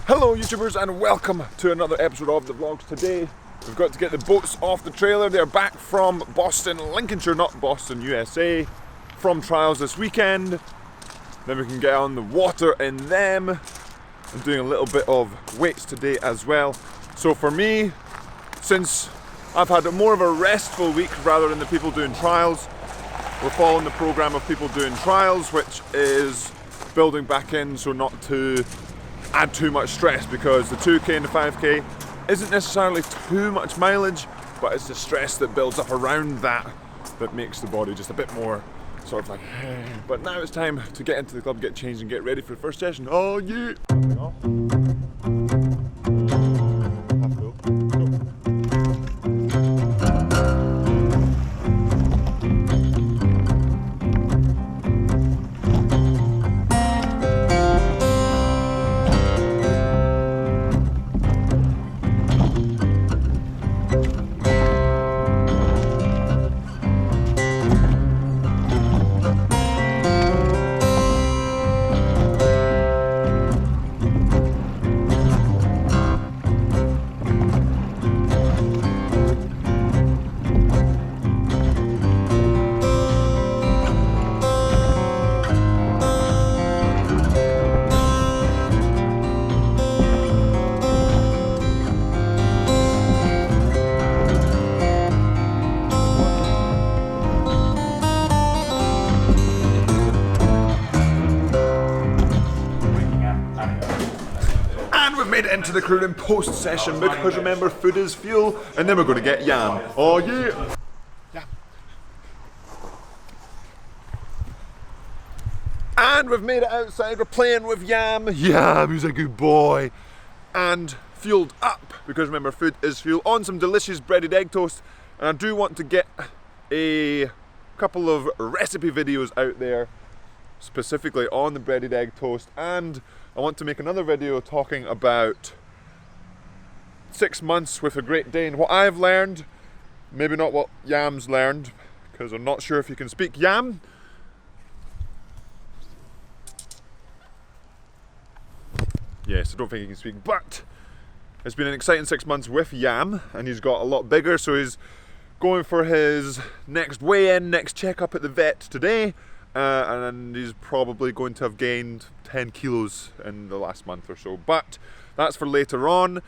Hello YouTubers and welcome to another episode of the vlogs. Today we've got to get the boats off the trailer. They're back from Boston, Lincolnshire, not Boston, USA, from trials this weekend. Then we can get on the water in them. I'm doing a little bit of weights today as well. So for me, since I've had more of a restful week rather than the people doing trials, we're following the program of people doing trials, which is building back in so not to add too much stress, because the 2k and the 5k isn't necessarily too much mileage, but it's the stress that builds up around that makes the body just a bit more sort of like but now it's time to get into the club, get changed and get ready for the first session. Oh yeah! Made it into the crew room post session, because remember, food is fuel, and then we're going to get yam. Oh yeah! Yeah. And we've made it outside, we're playing with Yam. Yam, he's a good boy. And fueled up, because remember, food is fuel, on some delicious breaded egg toast. And I do want to get a couple of recipe videos out there, specifically on the breaded egg toast, and I want to make another video talking about 6 months with a Great Dane, what I've learned, maybe not what Yam's learned, because I'm not sure if you can speak Yam. Yes, I don't think he can speak, but it's been an exciting 6 months with Yam, and he's got a lot bigger, so he's going for his next weigh-in, next checkup at the vet today. And he's probably going to have gained 10 kilos in the last month or so, but that's for later on.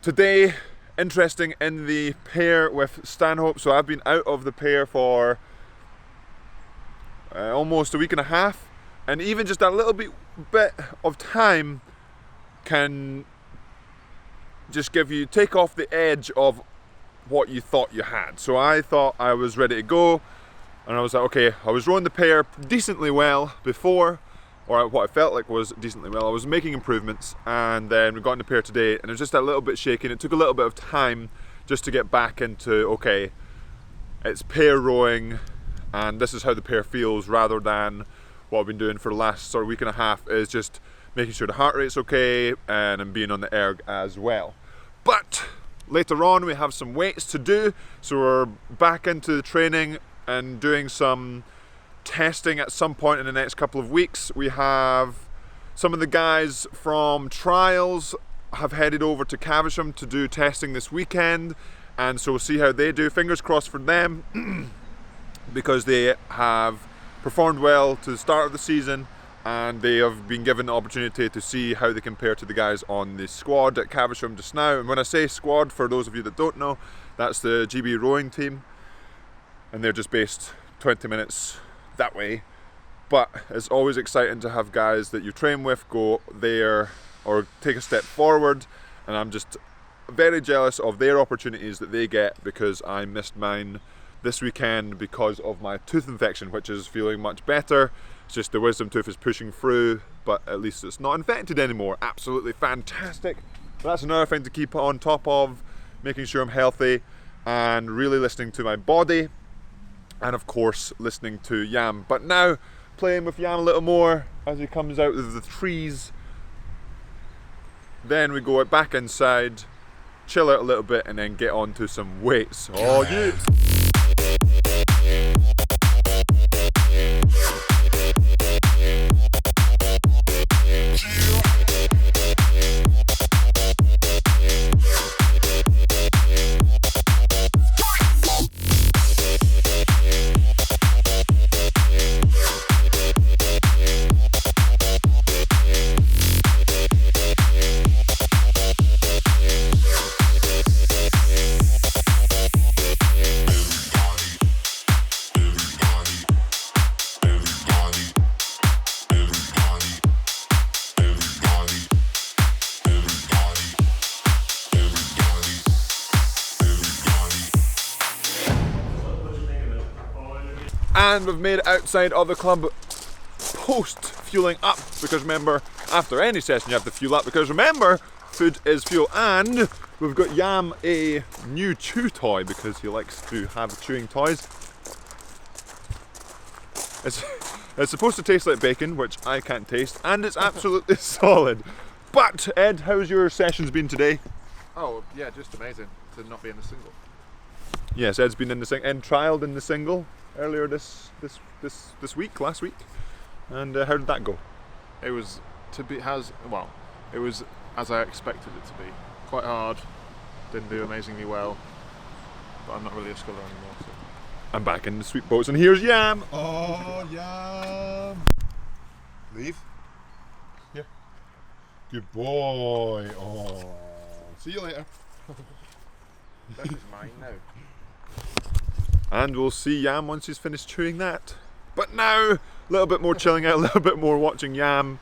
Today, interesting in the pair with Stanhope. So I've been out of the pair for almost a week and a half, and even just a little bit of time can just take off the edge of what you thought you had. So I thought I was ready to go. And I was like, okay, I was rowing the pair decently well before, or what I felt like was decently well. I was making improvements, and then we got in the pair today, and it was just a little bit shaky, and it took a little bit of time just to get back into, okay, it's pair rowing, and this is how the pair feels, rather than what I've been doing for the last sort of week and a half, is just making sure the heart rate's okay, and I'm being on the erg as well. But later on, we have some weights to do, so we're back into the training and doing some testing at some point in the next couple of weeks. We have some of the guys from trials have headed over to Caversham to do testing this weekend, and so we'll see how they do. Fingers crossed for them because they have performed well to the start of the season, and they have been given the opportunity to see how they compare to the guys on the squad at Caversham just now. And when I say squad, for those of you that don't know, that's the GB rowing team, and they're just based 20 minutes that way. But it's always exciting to have guys that you train with go there or take a step forward, and I'm just very jealous of their opportunities that they get, because I missed mine this weekend because of my tooth infection, which is feeling much better. It's just the wisdom tooth is pushing through, but at least it's not infected anymore. Absolutely fantastic. But that's another thing to keep on top of, making sure I'm healthy and really listening to my body. And of course listening to Yam. But now playing with Yam a little more as he comes out of the trees. Then we go back inside, chill out a little bit, and then get on to some weights. Oh yeah! And we've made it outside of the club post fueling up, because remember, after any session you have to fuel up, because remember, food is fuel. And we've got Yam a new chew toy because he likes to have chewing toys. It's supposed to taste like bacon, which I can't taste, and it's absolutely solid. But Ed, how's your sessions been today? Oh yeah, just amazing to not be in the single. Yes, Ed's been in the and trialed in the single earlier last week, and how did that go? It was it was as I expected it to be. Quite hard, didn't do amazingly well, but I'm not really a sculler anymore. So. I'm back in the sweet boats, and here's Yam. Oh, Yam! Leave. Here. Good boy. Oh, see you later. That is mine now. And we'll see Yam once he's finished chewing that. But now, a little bit more chilling out, a little bit more watching Yam.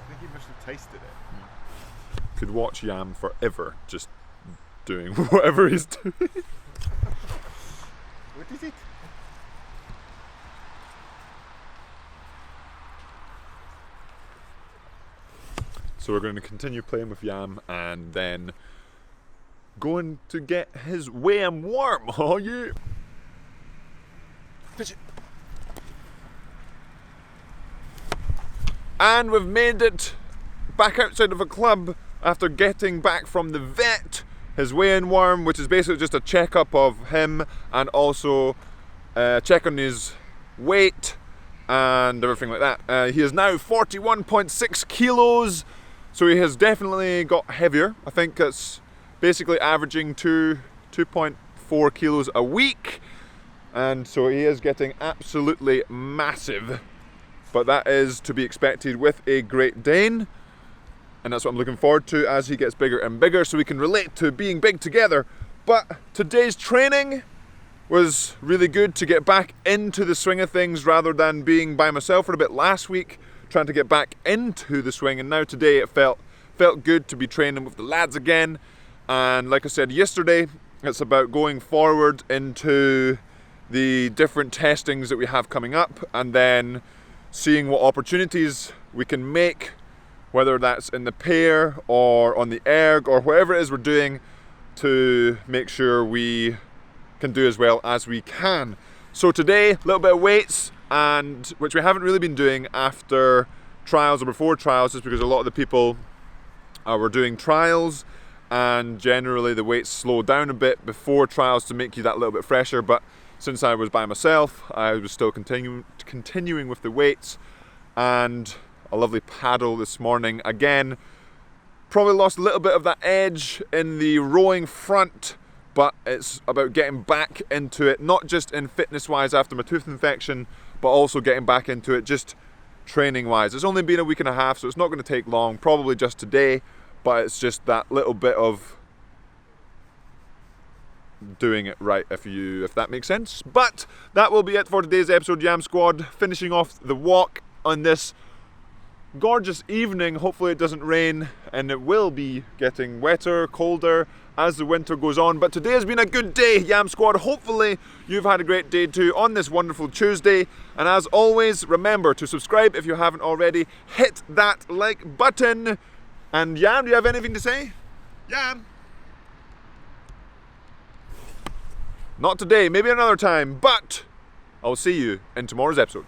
I think he must have tasted it. Could watch Yam forever, just doing whatever he's doing. What is it? So we're going to continue playing with Yam and then going to get his wham worm. Oh yeah! Fish it. And we've made it back outside of a club after getting back from the vet. His weigh-in worm, which is basically just a checkup of him and also check on his weight and everything like that. He is now 41.6 kilos, so he has definitely got heavier. I think it's basically averaging 2.4 kilos a week, and so he is getting absolutely massive. But that is to be expected with a Great Dane. And that's what I'm looking forward to as he gets bigger and bigger, so we can relate to being big together. But today's training was really good to get back into the swing of things rather than being by myself for a bit last week, trying to get back into the swing. And now today it felt good to be training with the lads again. And like I said yesterday, it's about going forward into the different testings that we have coming up and then seeing what opportunities we can make, whether that's in the pair or on the erg or whatever it is we're doing, to make sure we can do as well as we can. So today, a little bit of weights, and which we haven't really been doing after trials or before trials, just because a lot of the people were doing trials, and generally the weights slow down a bit before trials to make you that little bit fresher. But since I was by myself, I was still continuing with the weights, and a lovely paddle this morning. Again, probably lost a little bit of that edge in the rowing front, but it's about getting back into it, not just in fitness wise after my tooth infection, but also getting back into it just training wise. It's only been a week and a half, so it's not going to take long, probably just today, but it's just that little bit of doing it right, if that makes sense. But that will be it for today's episode, Yam Squad. Finishing off the walk on this gorgeous evening. Hopefully it doesn't rain, and it will be getting wetter, colder as the winter goes on. But today has been a good day, Yam Squad. Hopefully you've had a great day too on this wonderful Tuesday. And as always, remember to subscribe if you haven't already. Hit that like button. And Yam, do you have anything to say? Yam? Not today, maybe another time, but I'll see you in tomorrow's episode.